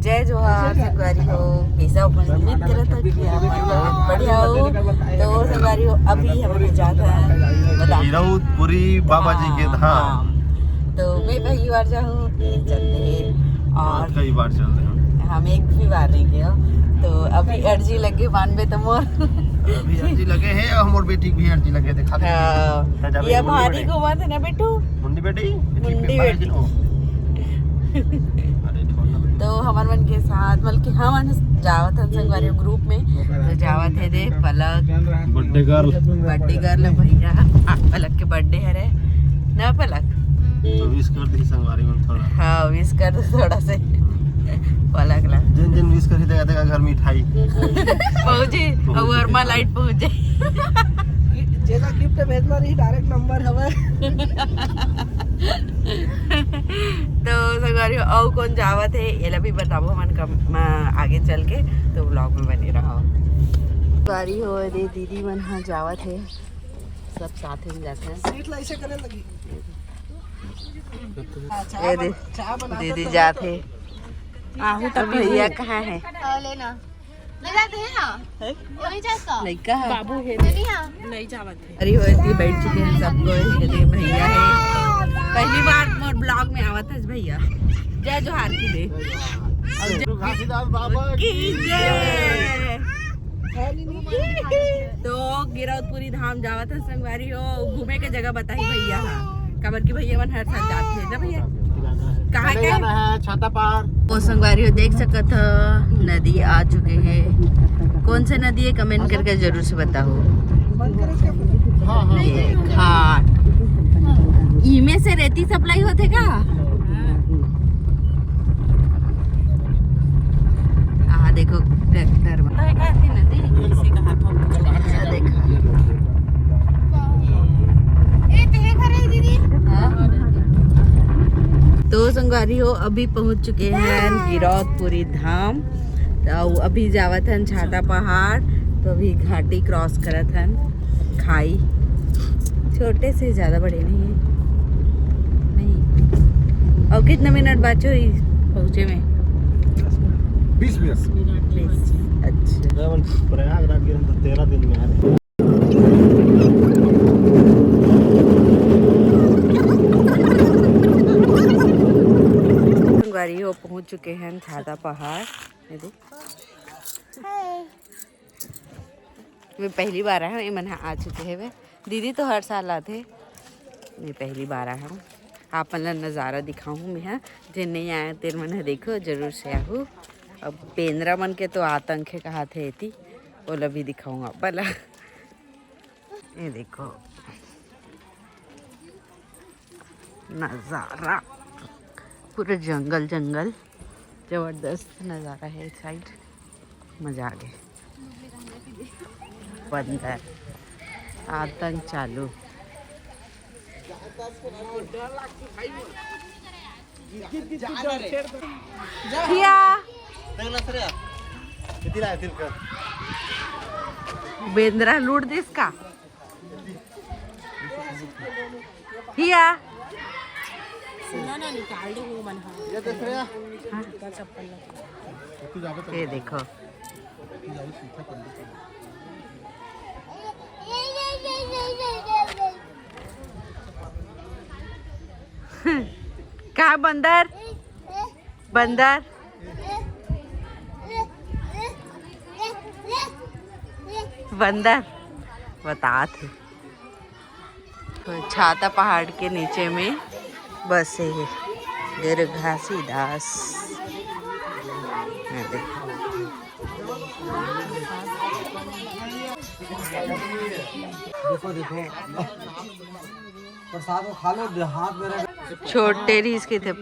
जय जोहार संगवारी हो। कैसा उम्मीद करा था कि बहुत बढ़िया हो। तो संगवारी हो अभी हम जाते हैं हीराउतपुरी बाबा जी के धाम। तो मैं पहली बार जाऊँ चलते हैं और कई बार चल रहे हैं हम एक भी बार नहीं गए। तो अभी अर्जी लगे मानवे तो मोर अभी अर्जी लगे हैं और मोर बेटी भी अर्जी लगे थे खाली ये भारी घुमा थे ना बेटू मुंडी बेटी मुंडी बेटी। तो हमारे मन के साथ बल्कि हम जावत हैं संगवारी ग्रुप में। तो जावत है दे पलक बर्थडे गर्ल भैया पलक के बर्थडे है रे ना पलक। तो विश कर दी संगवारी में थोड़ा। हाँ विश कर दो थोड़ा से पलक ला जिन जिन विश करी देगा घर मिठाई पहुंचे और वर्मा लाइट पहुंचे जेला गिफ्ट भेजना रही डायरेक्ट नंबर हवे। तो संगवारी और कौन जावत है ये भी बताओ हमन आगे चल के तो ब्लॉग में बने रहो। संगवारी हो रे दीदी मन हाँ जावत है सब साथ में जाते हैं। सीट ला ऐसे करने लगी ये दीदी जाते आहू तो भैया कहाँ है लेना ले जाते हैं ना वो नहीं जाता लड़का है बाबू है नहीं जावत है। अरे हो बैठ चुके हैं सब कोई। भैया है पहली बार मोर ब्लॉग में आवत है भैया। जय जोहार की दे घासीदास बाबा की जय। तो गिरौदपुरी धाम जावत है संगवारी हो घूमे के जगह बताई भैया। कबर की भैया मन हर साल जाते हैं ना भैया। कहाँ गए है छाता पार वो संगवारी हो देख सकत हो नदी आ चुके हैं। कौन से नदी है कमेंट करके जरूर से बताओ। ये घाट इमे से रेती सप्लाई होते का देखो ट्रैक्टर नदी देखा तो संगवारी हो अभी पहुंच चुके हैं गिरौदपुरी धाम। तो अभी जावत हन छाता पहाड़। तो अभी घाटी क्रॉस करत हन खाई छोटे से ज़्यादा बड़े नहीं और कितना मिनट बाचो पहुँचे में 20 मिनट। अच्छा प्रयागराज के 13 दिन में आ रहे। हो पहुंच चुके हैं छाता पहाड़। मैं पहली बार आया हूँ मन आ चुके हैं वे दीदी तो हर साल आते। मैं पहली बार आया हूँ आप मन नज़ारा दिखाऊँ मैं जिन नहीं आया तेरे मन देखो जरूर से आहू। अब पेंद्रा मन के तो आतंक है कहा थे इतनी ओला भी दिखाऊँगा पला। ये देखो नज़ारा पूरा जंगल जंगल जबरदस्त नज़ारा है। इस साइड मज़ा आ गया। बंदर आतंक चालू। बेंद्रा लूट दिस का हिया निकाल दो वो मन ये देखो कहा बंदर बंदर बंदर बता थे। तो छाता पहाड़ के नीचे में बस है गिर घासीदास। देखो देखो प्रसाद को खा लो हाथ मेरा छोटे रीस के थे।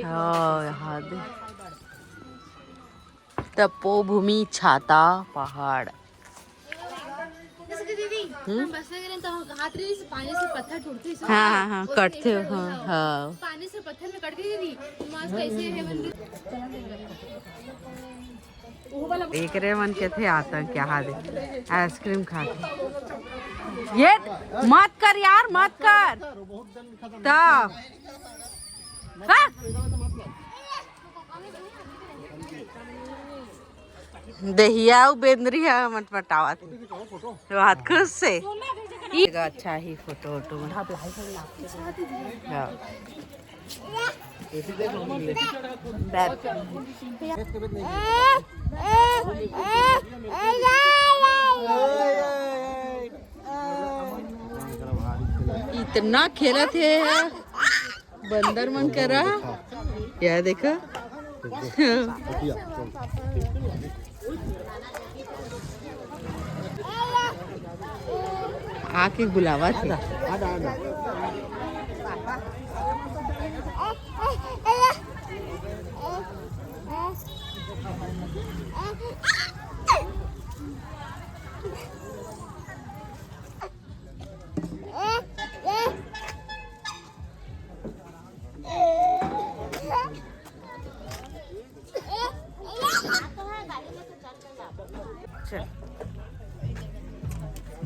हाँ तपोभूमि छाता पहाड़। पानी से पत्थर टूटते हैं। हाँ हाँ कटते हो हाँ पानी से पत्थर में कटती दीदी कैसे है देख रहे मन के थे आता क्या दे आइसक्रीम खाते। ये मत कर यार मत कर तब हाँ? दहिया बेंदरी है मटमटावा थे हाथ खुश से अच्छा ही फोटो वोटो में इतना खेला थे बंदर मन करा यह देखो आके बुलावा थे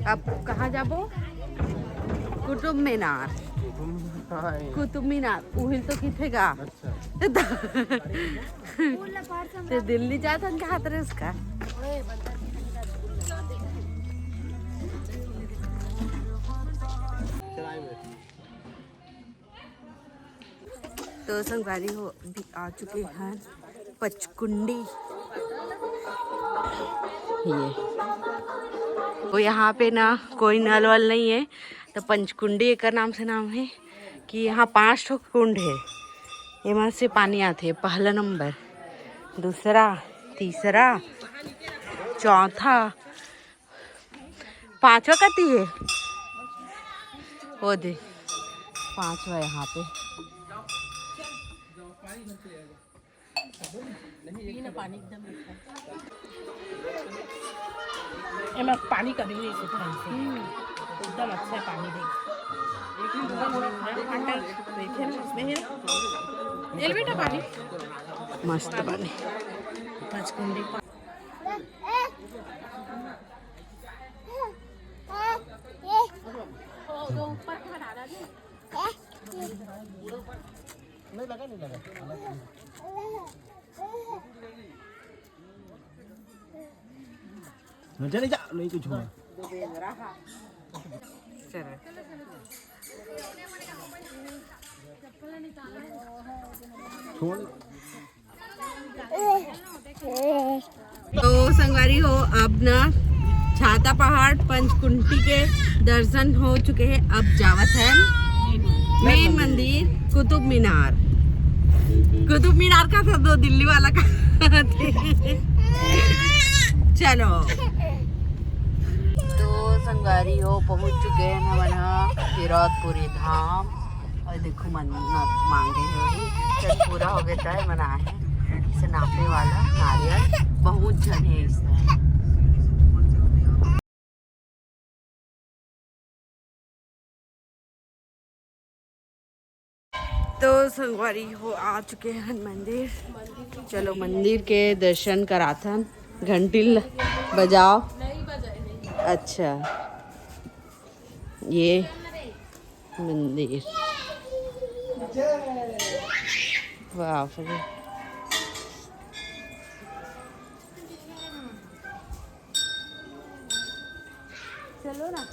अब कहाँ जाबो कुतुब मीनार कुतुब मीनार उहिल तो किथेगा ते दिल्ली जाता क्या हाथ रे उसका तो संगवारी हो भी आ चुके हैं पचकुंडी ये तो यहाँ पे ना कोई नल वल नहीं है तो पंचकुंडी एक नाम से नाम है कि यहाँ 5 ठो कुंड है यहाँ से पानी आते है पहला नंबर दूसरा तीसरा चौथा 5वां कती है वो दे 5वां यहाँ पे पानी कभी नहीं सूखा एकदम अच्छा पानी देगा पानी मस्त पानी पंचकुंडी नहीं लगा चले जा नहीं कुछ हुआ छोड़ तो संगवारी हो अब ना छाता पहाड़ पंचकुंडी के दर्शन हो चुके हैं अब जावत है मेन मंदिर कुतुब मीनार का था तो दिल्ली वाला का थे चलो तो संगवारी हो पहुंच चुके हैं हम हिरौतपुरी धाम और देखो मन्नत मांगे हैं चल पूरा हो गया है मना है इसे नापने वाला नारियल बहुत जन है इसमें तो संगवारी हो आ चुके हैं मंदिर चलो मंदिर के दर्शन कराथन घंटी बजाओ अच्छा ये मंदिर वाह फिर चलो ना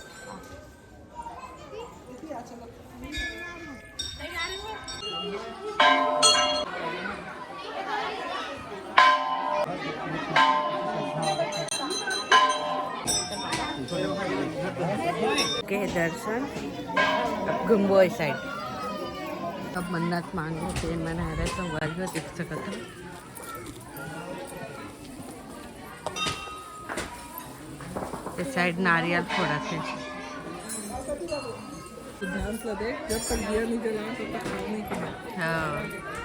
के दर्शन घुमबो इस साइड अब मन्नत मांगे थे मना रहे तो वर्ग दिख सकता इस साइड नारियल फोड़ा थे ध्यान से देख जब तक दिया नहीं जलाना तब तक खाना नहीं खाना हाँ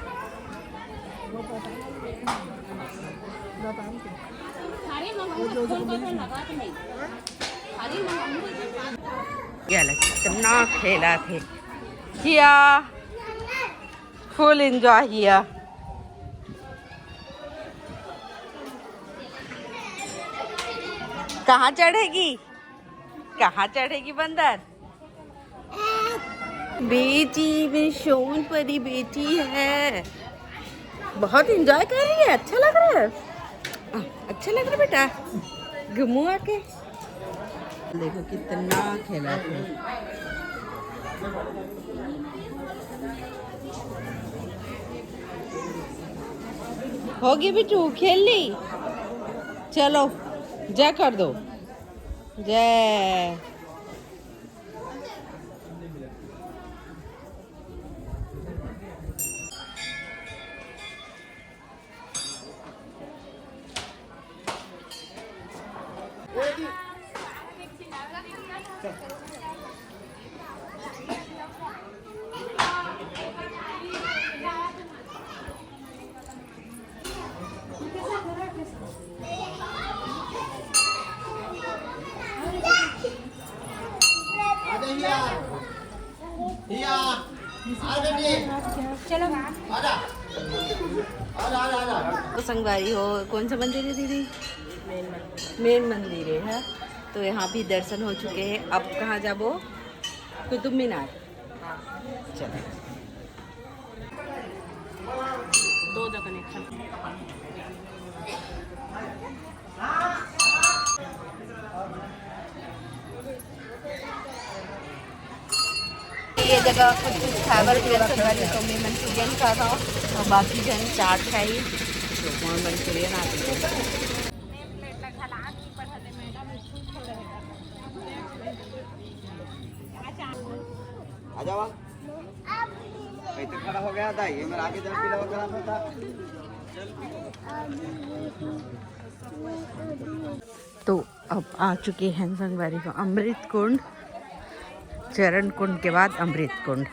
कितना खेला थे किया फुल एंजॉय किया कहाँ चढ़ेगी बंदर बेटी मेरी सोन परी बेटी है, बहुत इंजॉय कर रही है। अच्छा लग रहा है, अच्छा लग रहा है बेटा। घूमो आके देखो कितना खेला है। होगी बिट्टू, खेल ली, चलो जय कर दो, जय। तो संगवारी हो, कौन सा मंदिर है दीदी? मेन मंदिर है। तो यहाँ भी दर्शन हो चुके हैं। अब कहाँ जाबो? कुतुब मीनार। चलो, 2 जगह कनेक्शन। ये जगह कुछ खैबर तो मैं मंचूरियन खा था और बाकी जन चाट खाई, तो और मंचूरियन आती है। आ जाओ, तो खड़ा हो गया था ये, मेरा आगे जब पीला खराब होता। तो अब आ चुके हैं संगवारी को अमृत कुंड, चरण कुंड के बाद अमृत कुंड।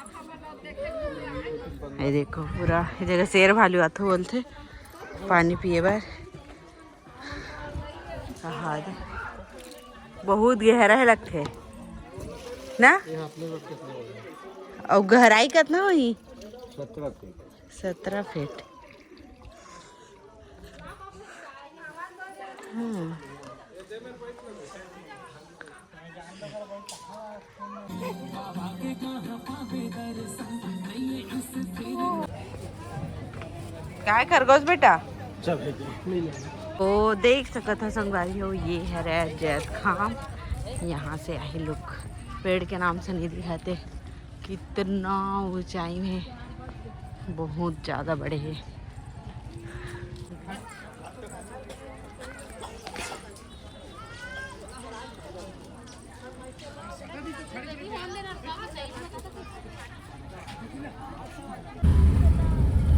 ये देखो पूरा ये जगह शेर भालू आते बोलते पानी पिए बार। बहुत गहरा है लगते ना, और गहराई कितना हुई? 17 फीट। क्या है खरगोश बेटा? वो देख सकता था संगवारी हो, ये है रे जैत खाम। यहाँ से आए लोग, पेड़ के नाम से नहीं दिखाते, कितना ऊंचाई में, बहुत ज़्यादा बड़े हैं।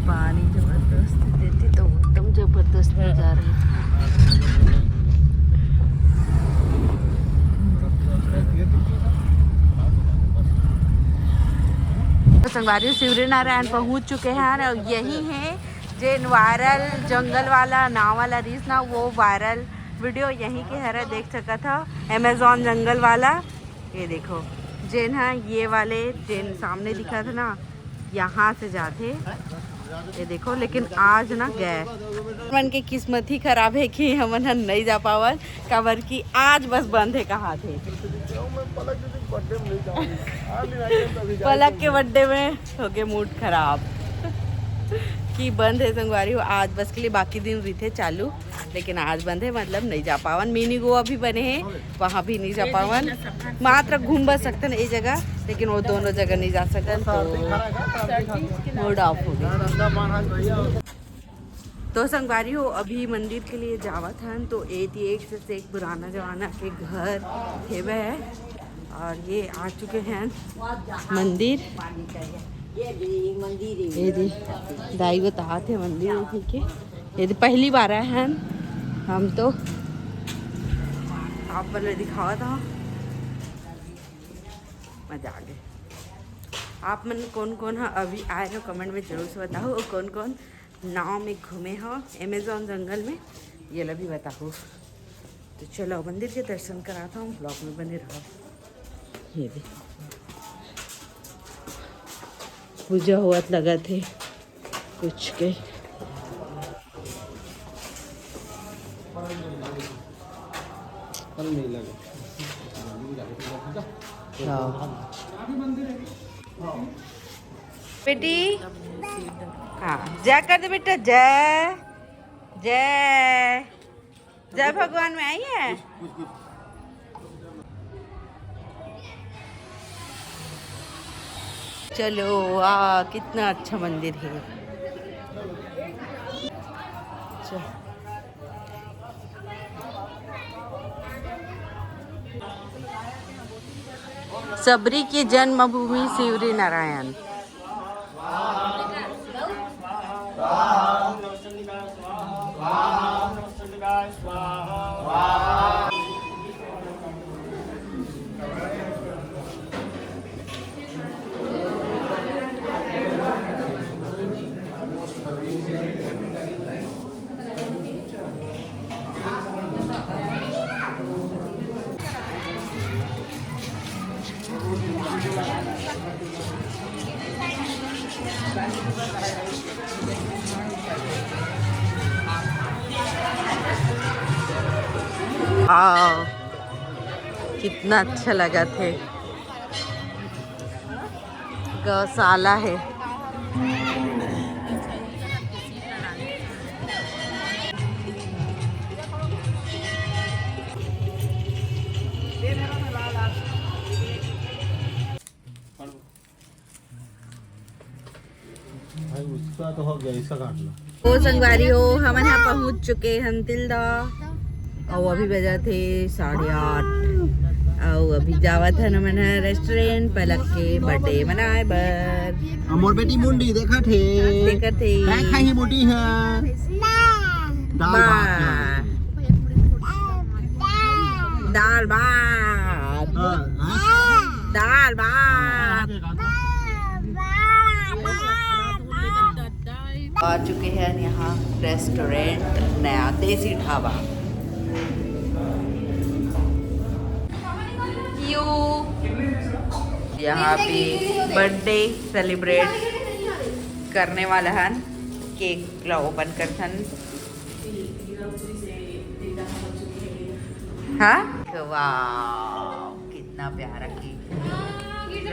पानी जबरदस्त देती तो एकदम जबरदस्त नजारा है। संगवारी शिवरी नारायण पहुंच चुके हैं और यही है जो वायरल जंगल वाला नाव वाला रीस ना, वो वायरल वीडियो यहीं के हरा देख सका था, अमेज़न जंगल वाला। ये देखो जेन है ये वाले जेन सामने दिखा था ना, यहाँ से जाते ये देखो। लेकिन आज ना गए, मन की किस्मत ही खराब है कि हम नहीं जा पावन, कवर की आज बस बंद है। कहाँ थे? पलक के बर्थडे में हो गए मूड खराब कि बंद है संगवारी हो। आज बस के लिए बाकी दिन भी थे चालू, लेकिन आज बंद है, मतलब नहीं जा पावन। मिनी गोवा भी बने हैं, वहाँ भी नहीं जा पावन। मात्र घूम बस सकते हैं ये जगह, लेकिन वो दोनों जगह नहीं जा सकते, तो मूड ऑफ हो गया। तो संगवारी हो अभी मंदिर के लिए जावत हैं, तो एक से एक पुराना जमाना के घर थे वह, और ये आ चुके हैं मंदिर। ये दी दाई बता थे मंदिर ठीक है। ये पहली बार आए हैं हम, तो आप पहले दिखावा था, मजा आ गए। आप मन कौन कौन है अभी आए हो कमेंट में जरूर से बताओ, और कौन कौन नाव में घूमे हो अमेज़न जंगल में, ये ला भी बताओ। तो चलो मंदिर के दर्शन कराता हूँ, ब्लॉग में बने रहो। ये भी पूजा हुआ लगा थे कुछ के, बेटी हाँ जय कर दे बेटा, जय जय जय भगवान में आई है। चलो कितना अच्छा मंदिर है। सबरी की जन्मभूमि शिवरी नारायण। कितना अच्छा लगा थे। गौशाला है। उसका तो हो गया, इसका काट लो। ओ संगवारी हो, हम यहाँ पहुँच चुके हैं तिलदा और अभी बजा थे 8:30 और अभी जावा था न मन रेस्टोरेंट पलक के बर्थडे मनाए बर। मोर बेटी मुंडी देखा थे मैं खाई मोटी है दाल भात दाल भात दाल भात। आ चुके हैं यहाँ रेस्टोरेंट नया देसी ढाबा। यहाँ पे बर्थडे सेलिब्रेट करने वाला हन, केक ला ओपन करथन। हाँ वाह कितना प्यारा केक,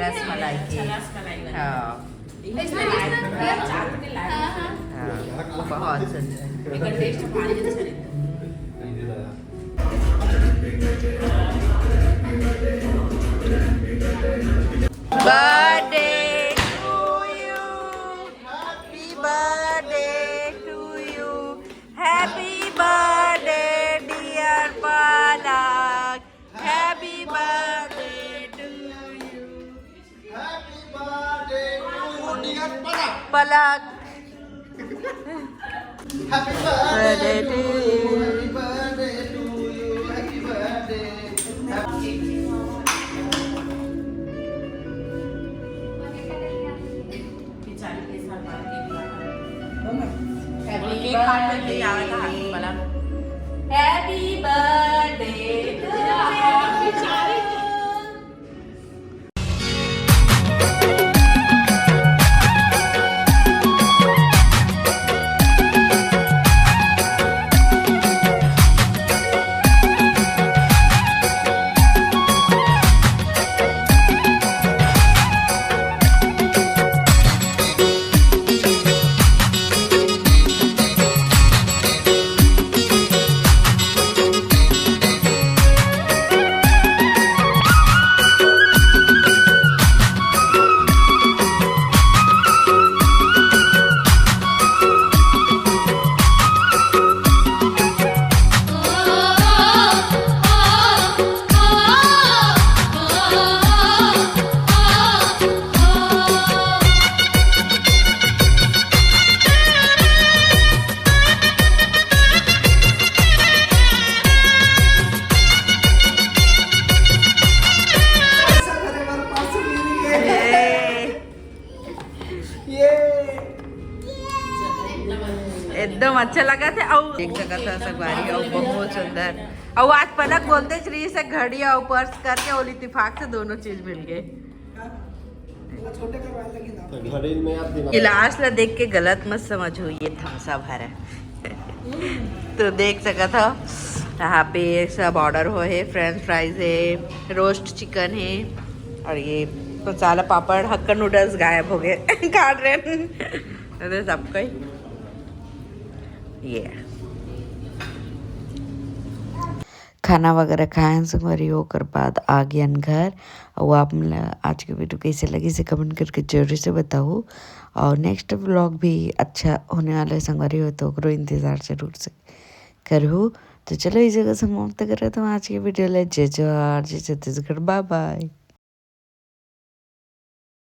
रसमलाई केक। हाँ बहुत सुंदर। Birthday to you, happy birthday to you, happy birthday dear Palak, happy birthday to you, happy birthday to dear Palak, happy birthday to you. Birthday to you happy birthday. Happy birthday to you. एकदम अच्छा लगा था और एक जगह था सगवारी और बहुत सुंदर। और आज पलक बोलते श्री से घड़ी और पर्स करके और इत्तेफाक से दोनों चीज मिल गए। घड़ी में आप गिलास ला देख के गलत मत समझो, ये थम्सा भरा तो देख सका था। यहाँ पे सब ऑर्डर हो है, फ्रेंच फ्राइज है, रोस्ट चिकन है और ये मसाला पापड़ हक्का नूडल्स गायब हो गए काट रहे हैं सबका ही ये खाना वगैरह खाएं संगवारी होकर बाद आ गया घर। और आप आज की वीडियो कैसे लगी से कमेंट करके जरूर से बताओ। और नेक्स्ट व्लॉग भी अच्छा होने वाला है संगवारी हो तो करो इंतज़ार जरूर से करो। तो चलो इस जगह समाप्त करें तो आज की वीडियो ले जय जवाहर जय छत्तीसगढ़ बाय बाय।